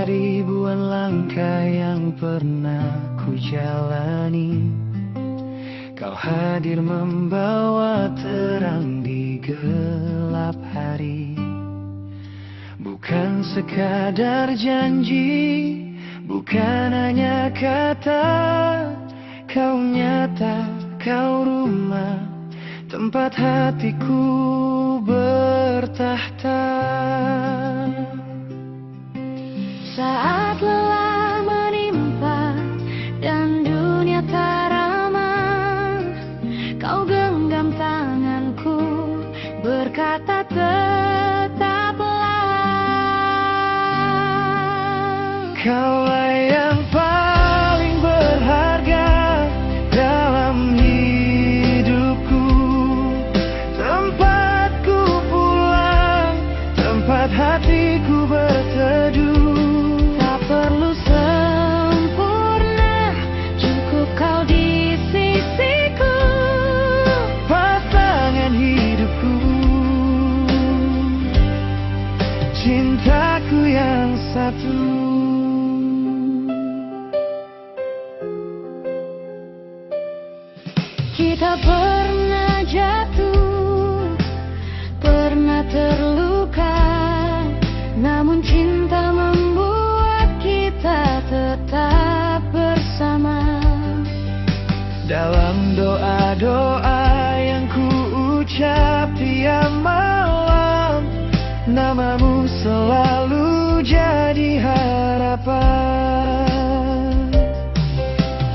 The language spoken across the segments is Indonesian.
ribuan langkah yang pernah ku jalani, kau hadir membawa terang di gelap hari. Bukan sekadar janji, bukan hanya kata, kau nyata, kau rumah, tempat hatiku bertahta. Saat lelah menimpa dan dunia tak ramah, kau genggam tanganku berkata tetaplah. Kaulah yang paling berharga dalam hidupku, tempatku pulang, tempat hatiku berteduh. Tak perlu sempurna, cukup kau di sisiku, Pasangan hidupku, cintaku yang satu. Kita pernah jatuh, pernah terluka, namun cinta membuat kita tetap bersama. Dalam doa-doa yang ku ucap tiap malam, namamu selalu jadi harapan.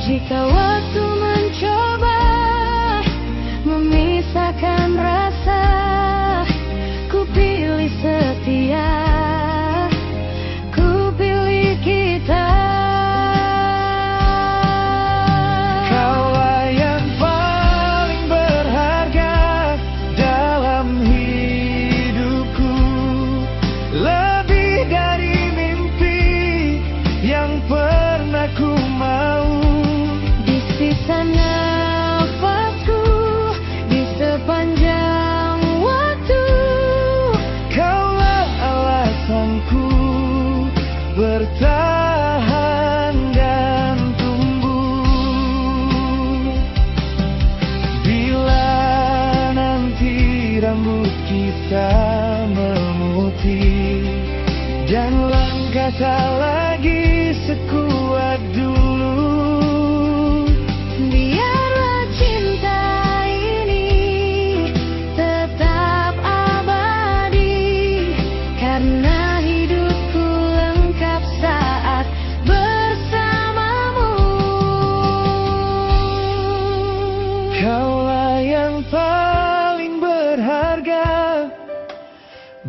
Jika waktu mencoba memisahkan rasa, ku pilih setia, ku pilih kita. Kaulah yang paling berharga dalam hidupku, lebih dari mimpi yang pernah ku mau. Di sisa nafasku, di sepanjang waktu, Kaulah alasanku bertahan dan tumbuh. Bila nanti rambut kita memutih dan langkah tak lagi sekuat dulu, biarlah cinta ini tetap abadi, karena hidupku lengkap saat bersamamu. kaulah yang paling berharga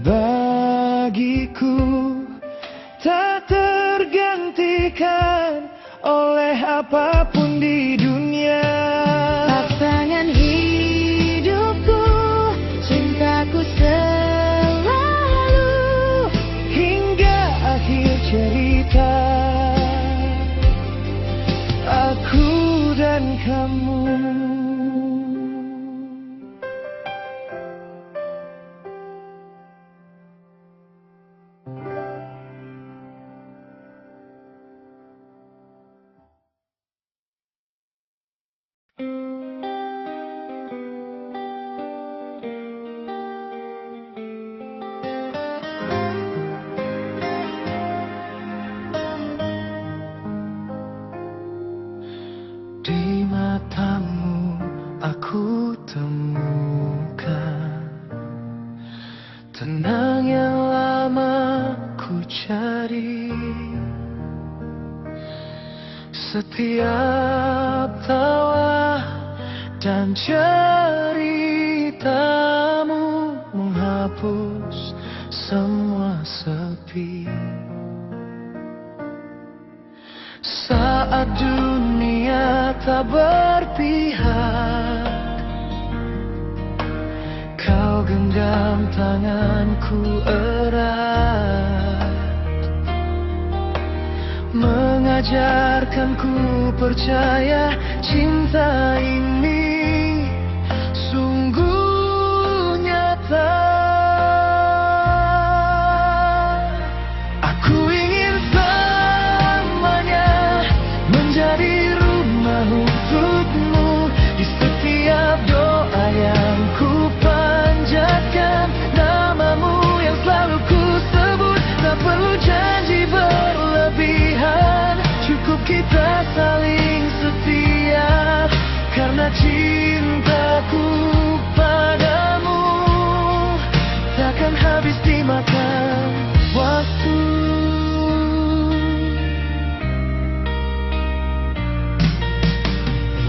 bagiku, tak tergantikan oleh apapun di dunia. Pasangan hidupku, cintaku selalu, Hingga akhir cerita, aku dan kamu. Di matamu aku temukan tenang yang lama ku cari. Setiap tawa dan ceritamu menghapus semua sepi. Saat dunia tak berpihak, kau genggam tanganku erat, mengajarkanku percaya cinta ini sungguh nyata. Aku ingin dimakan waktu.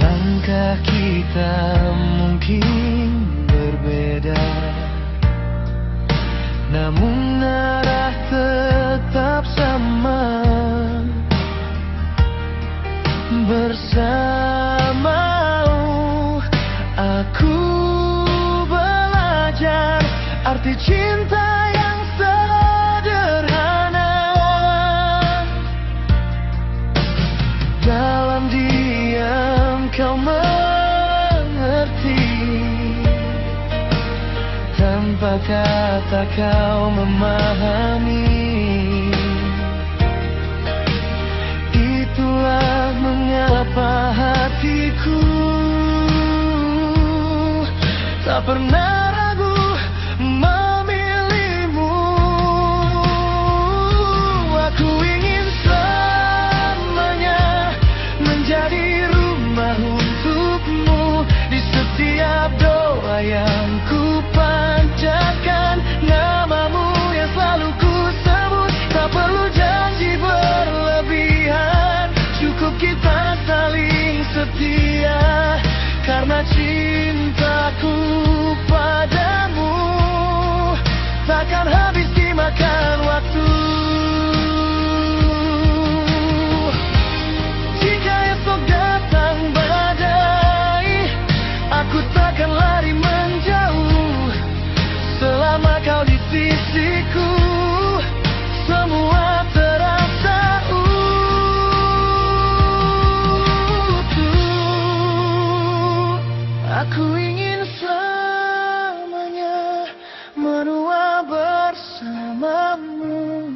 Langkah kita mungkin berbeda, namun arah tetap sama. Bersamamu aku belajar arti cinta yang sederhana. Dalam diam kau mengerti, tanpa kata kau memahami. Itulah mengapa hatiku tak pernah ragu memilihmu. Aku ingin selamanya menjadi rumah untukmu. Di setiap doa yang ku panjatkan, namamu yang selalu ku sebut. Tak perlu janji berlebihan, cukup kita saling setia. Karena cintaku padamu takkan habis dimakan waktu. Jika esok datang badai, aku takkan lari menjauh. Selama kau di sisiku, semua terasa utuh. Aku ingin selamanya menua bersamamu,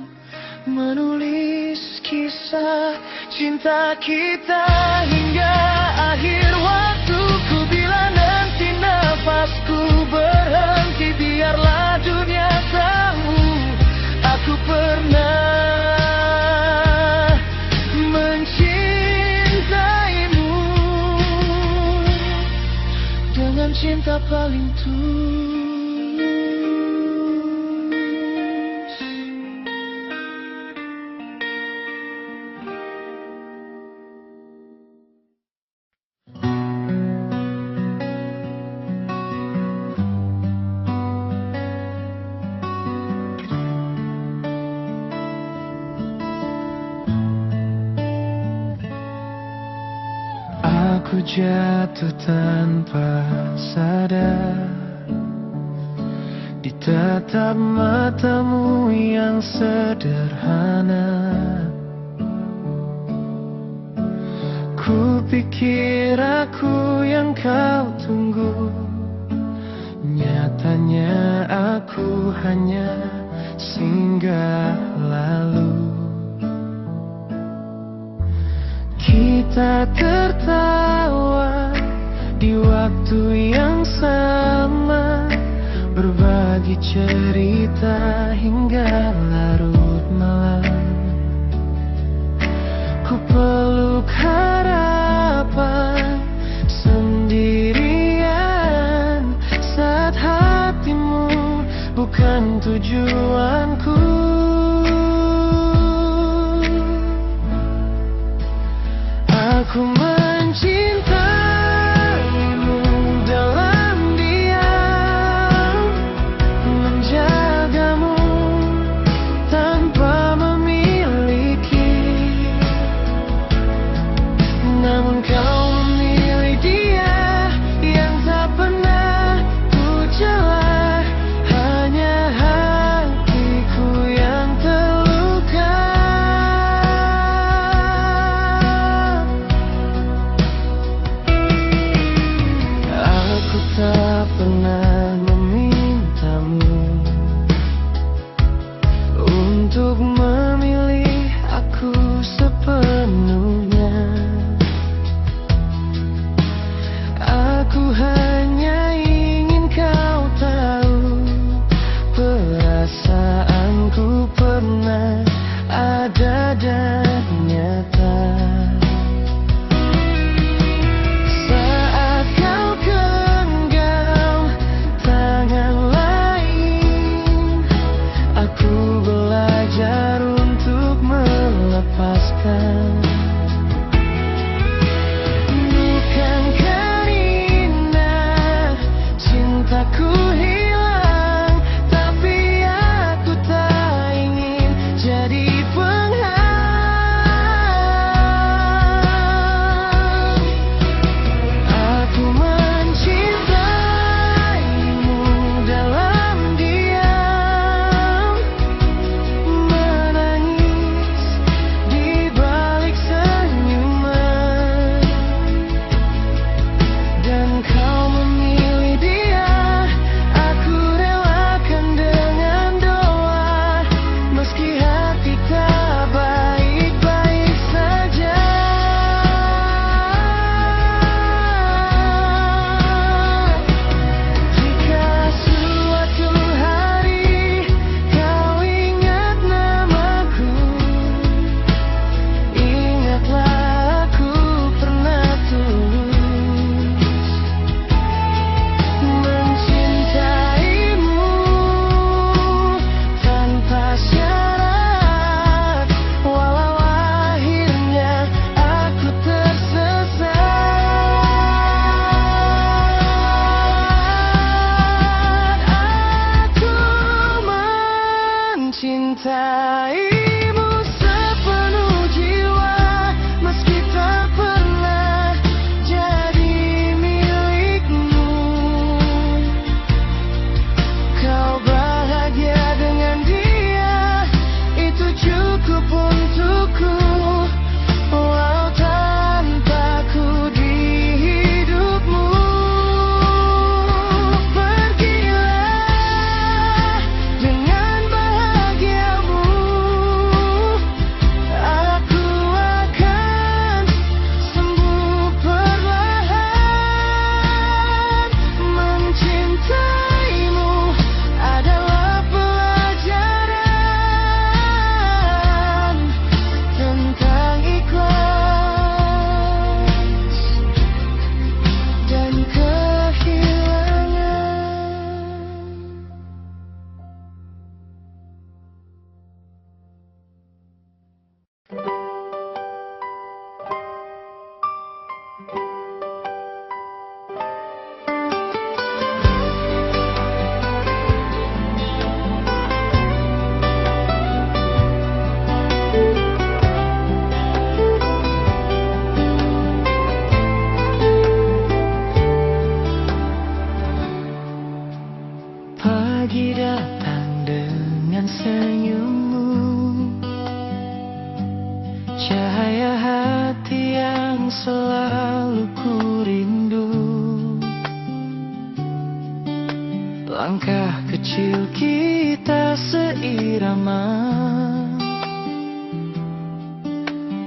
menulis kisah cinta kita hingga akhir waktuku. Bila nanti nafasku berhenti, biarlah dunia tahu aku pernah mencintaimu dengan cinta paling tulus. Aku jatuh tanpa sadar di tatap matamu yang sederhana. Ku pikir aku yang kau tunggu, nyatanya aku hanya singgah lalu. Kita tertawa di waktu yang sama, berbagi cerita hingga larut malam. Ku peluk harapan sendirian saat hatimu bukan tujuanku. Aku mencintaimu dalam diam, menjagamu tanpa memiliki. Namun kau memilih dia yang tak pernah ku jela, hanya hatiku yang terluka. Aku tak pernah memintamu untuk memilih aku sepenuhnya. Aku hanya ingin kau tahu, perasaanku pernah ada dan nyata. Saat kau genggam tangan lain, cahaya hati yang selalu ku rindu. Langkah kecil kita seirama,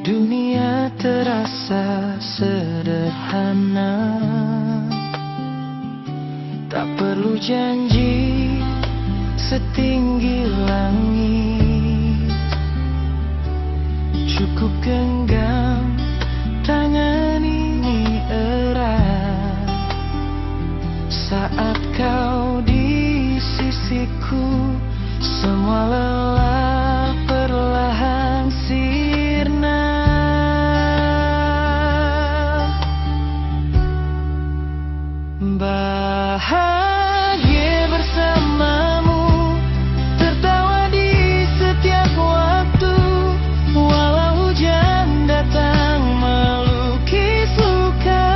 dunia terasa sederhana. Tak perlu janji setinggi langit, cukup genggam tangan ini erat. Saat kau di sisiku, semua lelah perlahan sirna. Bahagia bersamamu, tertawa di setiap waktu. Walau hujan datang melukis luka,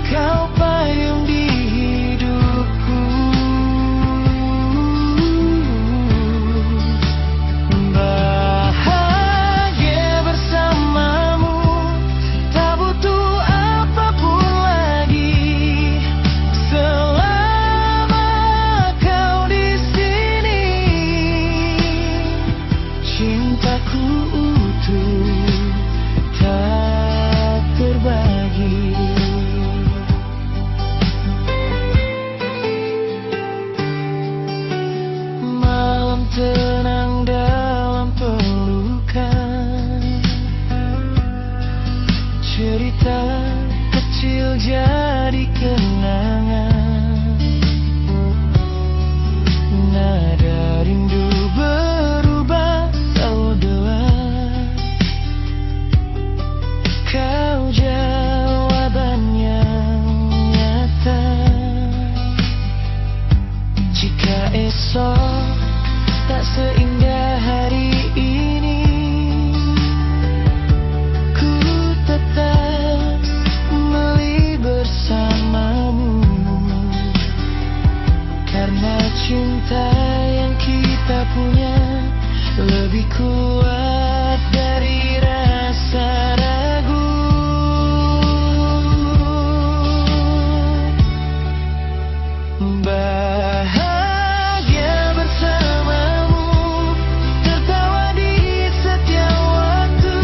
kau payung di hidupku. Bahagia bersamamu, tak butuh apapun lagi, selama kau di sini. Cintaku utuh, tak terbagi. Malam tenang dalam pelukan, cerita kecil jadi kenangan. Nada rindu berubah doa, kau jawaban yang nyata. Jika esok tak seindah hari ini, ku tetap memilih bersamamu. Karena cinta yang kita punya lebih kuat dari rasa ragu. Bahagia bersamamu, tertawa di setiap waktu.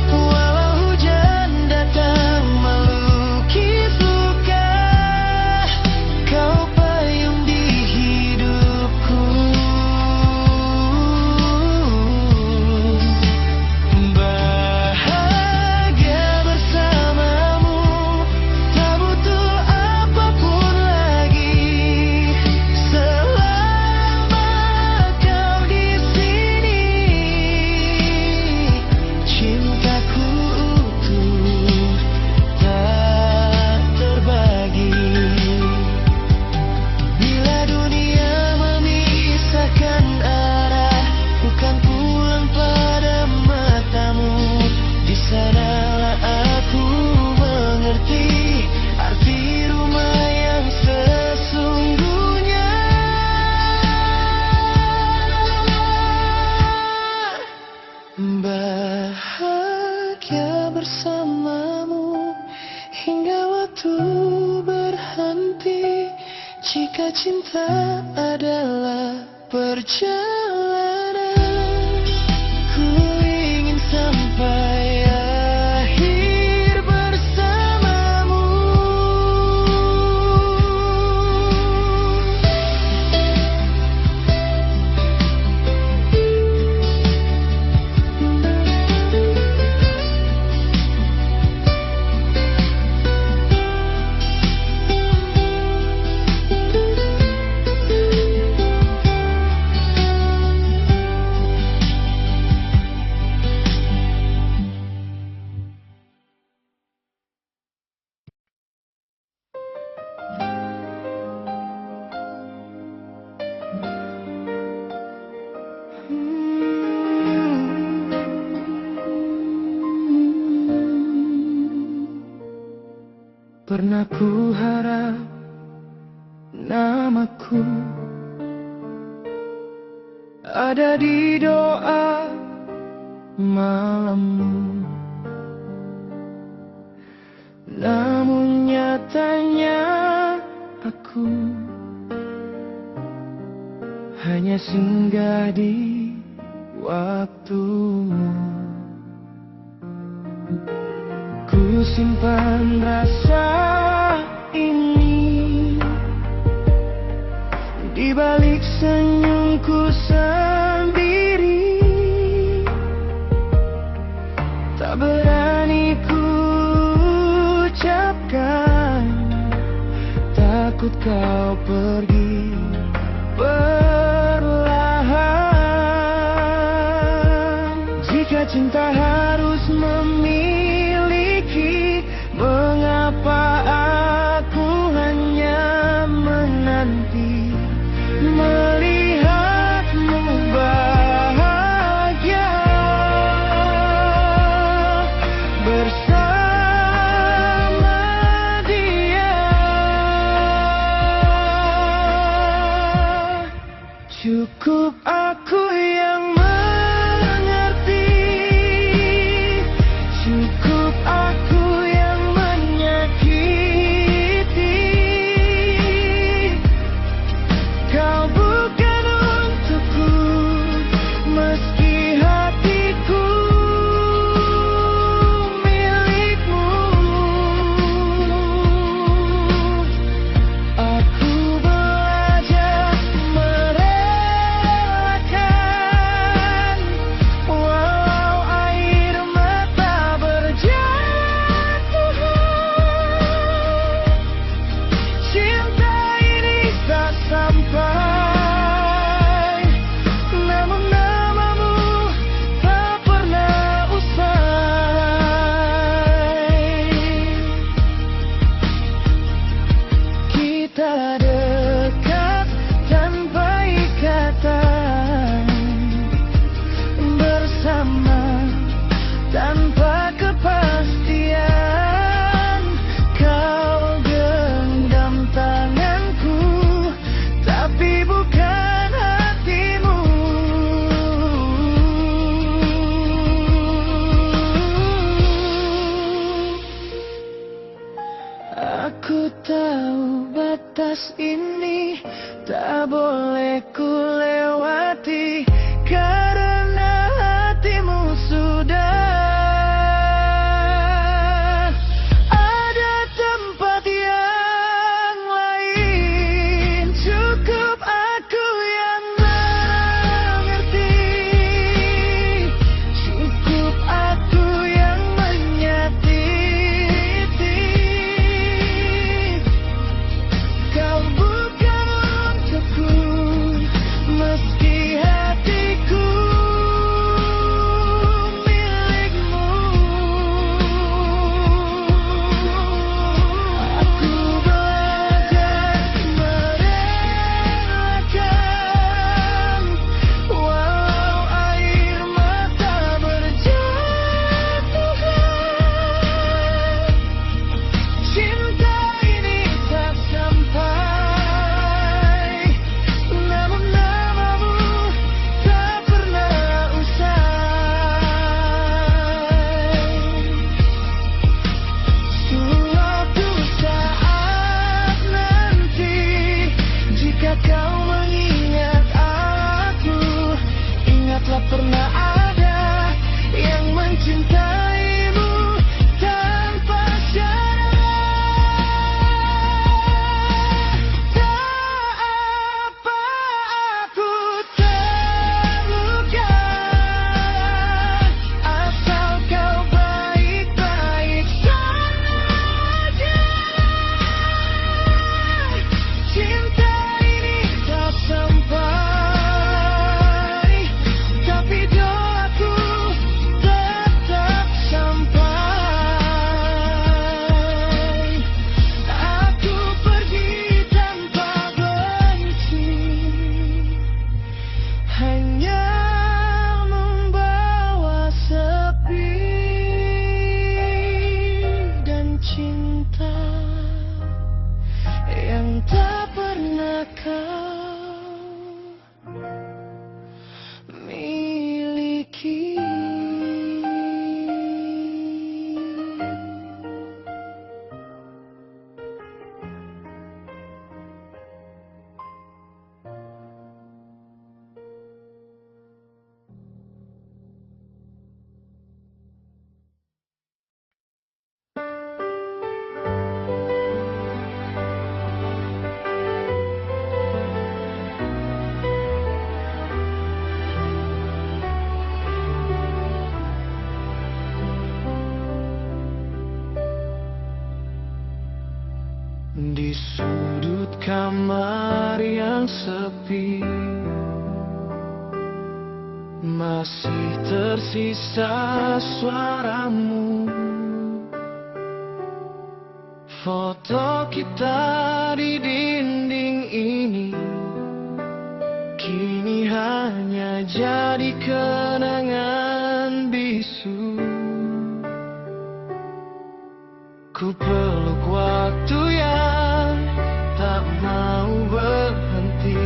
Walau hujan datang melukis luka, kau payung di hidupku. Bahagia bersamamu, tak butuh apapun lagi, selama kau di sini. Cintaku utuh, tak terbagi. Bila dunia memisahkan arah, bukan pulang pada matamu. Di sanalah aku mengerti arti rumah yang sesungguhnya. Bahagia bersamamu hingga waktu berhenti. Jika cinta adalah perjalanan, ku ingin sampai akhir bersamamu. Pernah ku harap namaku ada di doa malammu. Namun nyatanya aku hanya singgah di waktumu. Ku simpan rasa ini di balik senyumku sendiri. Tak berani ku ucapkan, takut kau pergi perlahan. Jika cinta harus memiliki, mengapa aku hanya menanti melihatmu bahagia bersama dia. Cukup aku yang mengerti, cukup aku yang menyakiti. Kau bukan untukku, meski hatiku milikmu. Aku belajar merelakan, walau air mata berjatuhan. Cinta ini tak sampai, namun namamu tak pernah usai. Kita dekat tanpa ikatan, bersama tanpa kepastian. Kau genggam tanganku, tapi bukan hatimu. Aku tahu batas ini tak boleh ku lewati, karena hatimu sudah ada tempat yang lain. Cukup aku yang mengerti, cukup aku yang menyakiti. Kau bukan untukku, meski hatiku milikmu. Aku belajar merelakan, walau air mata berjatuhan. Cinta ini tak sampai, namun namamu tak pernah usai. Suatu saat nanti, jika kau mengingat aku, ingatlah pernah ada yang mencintaimu tanpa syarat. Tak apa aku terluka, asal kau baik-baik saja. Cinta ini tak sampai, tapi doaku tetap di sudut kamar yang sepi. Masih tersisa suaramu, foto kita di dinding ini kini hanya jadi kenangan bisu. Ku peluk waktu yang tak mau berhenti,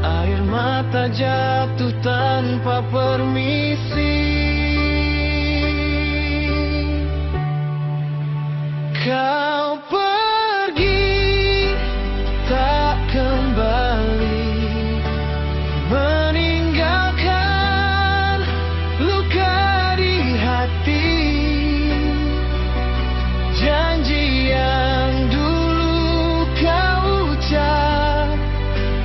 air mata jatuh tanpa permisi. Kau pergi tak kembali, meninggalkan luka di hati. Janji yang dulu kau ucap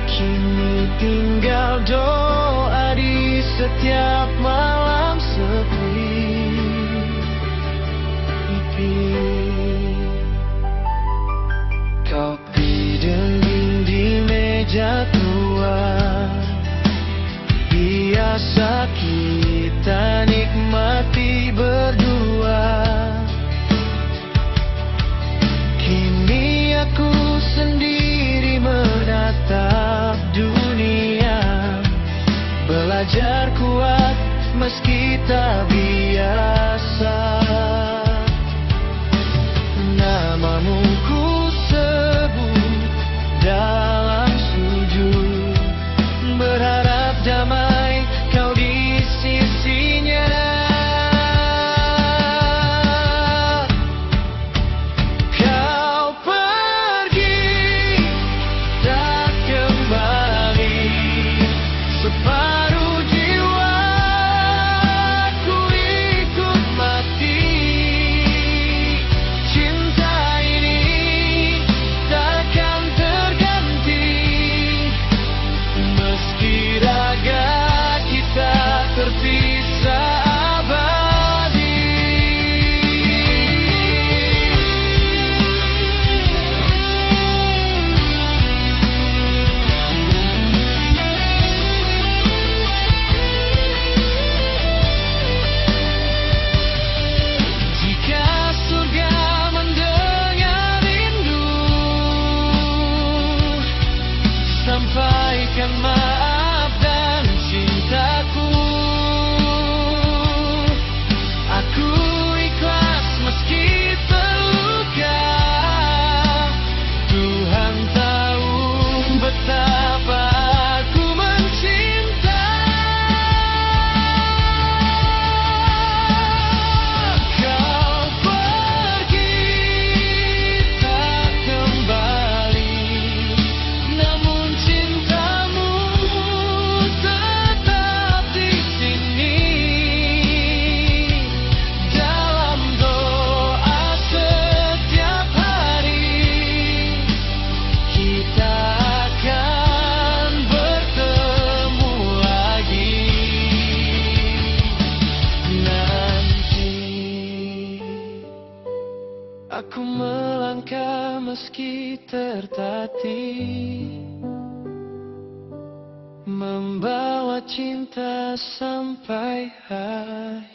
kini tinggal doa di setiap malam sepi. Kopi dingin di meja tua, biasa kita nikmati berdua. Kini aku sendiri menatap dunia, belajar kuat meski tak biasa. Namamu ku sebut dalam sujud, berharap damai kau di sisinya. Kau pergi tak kembali, separuh jiwa ku ikut mati. Cinta ini takkan terganti, meski raga kita terpisah abadi. Jika surga mendengar rindu, sampaikan maaf dan cintaku. Aku ikhlas meski terluka, Tuhan tahu betapa aku mencinta. Kau pergi tak kembali, namun cintamu tetap di sini. Dalam doa setiap hari, kita akan bertemu lagi nanti. Aku melangkah meski tertatih, membawa cinta sampai akhir.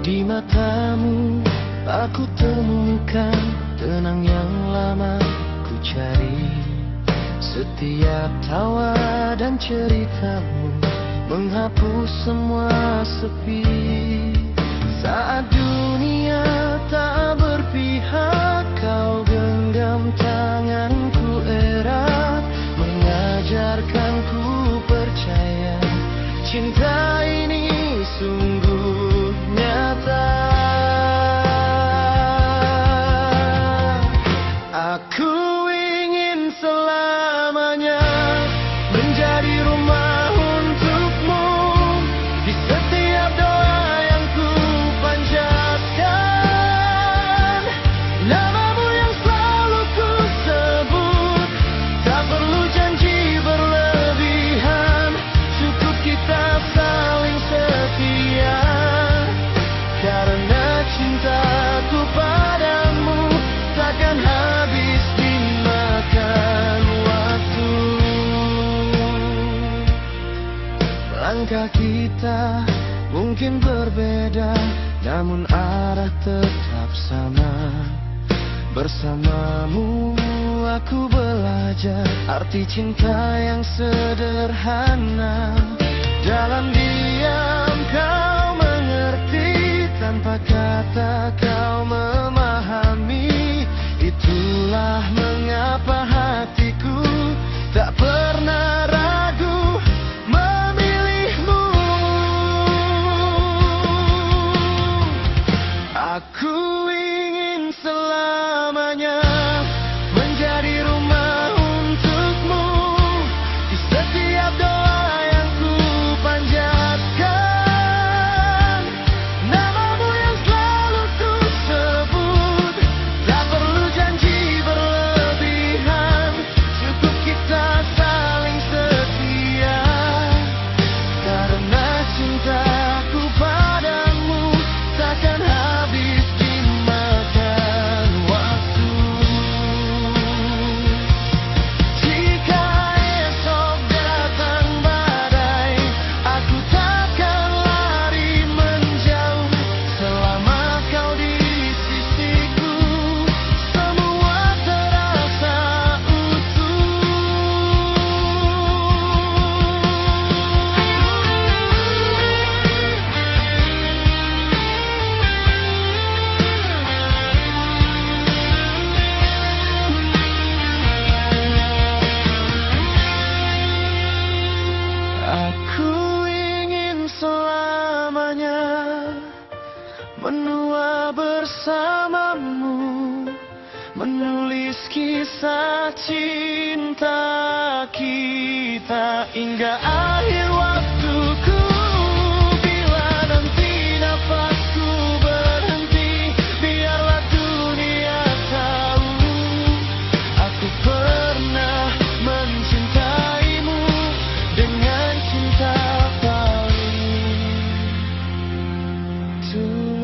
Di matamu aku temukan tenang yang lama ku cari. Setiap tawa dan ceritamu menghapus semua sepi. Saat dunia tak berpihak, kau genggam tanganku erat, mengajarkanku percaya cinta ini sungguh nyata. Aku ingin selamanya menjadi rumah untukmu, kata kita mungkin berbeda, namun arah tetap sama. Bersamamu aku belajar arti cinta yang sederhana. Dalam diam kau mengerti, tanpa kata kau memahami. Itulah mengapa hatiku tak pernah ragu memilihmu. Aku ingin selamanya menjadi rumah untukmu. Di setiap doa yang ku panjatkan, namamu yang selalu ku sebut. Tak perlu janji berlebihan, cukup kita saling setia. Karena cintaku padamu takkan habis dimakan waktu. Jika esok datang badai, aku takkan lari menjauh. Selama kau di sisiku, semua terasa utuh. Aku ingin selamanya menua bersamamu, menulis kisah cinta kita hingga akhir waktuku. Bila nanti nafasku berhenti, biarlah dunia tahu aku pernah mencintaimu dengan cinta paling tulus.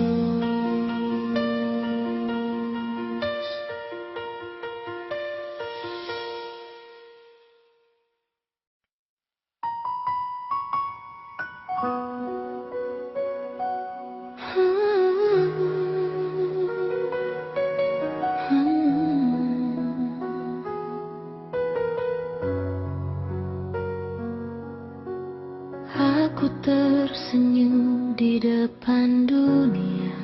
Aku tersenyum di depan dunia,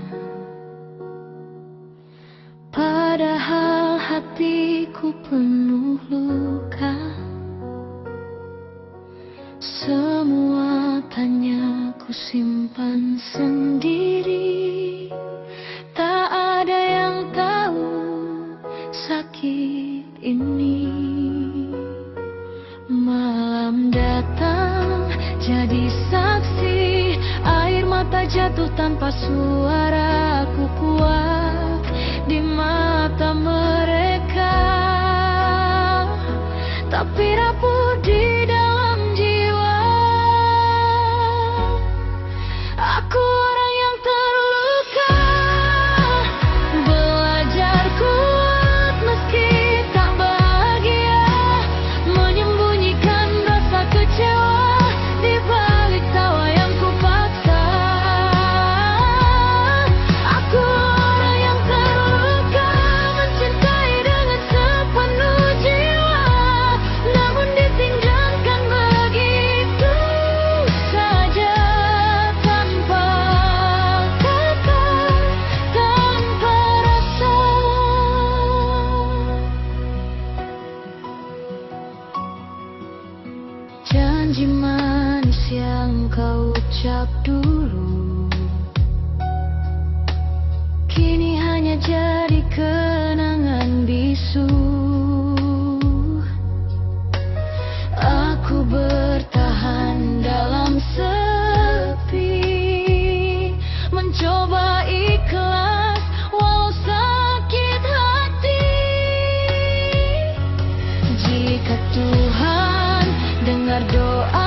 padahal hatiku penuh luka. Semua tanya ku simpan sendiri, tak ada yang tahu sakit ini. Malam datang jadi saksi, air mata jatuh tanpa suara. Ku kuat di mata mereka, tapi rapuh di dalam jiwa. Aku orang yang terluka, belajar kuat meski tak bahagia, menyembunyikan rasa kecewa di balik tawa yang kupaksa. Aku orang yang terluka, mencintai dengan sepenuh jiwa, namun ditinggalkan begitu saja, tanpa kata, tanpa rasa. Janji manis yang kau ucap dulu, kini hanya jadi kenangan bisu. Aku bertahan dalam sepi, mencoba ikhlas walau sakit hati. Jika Tuhan dengar doa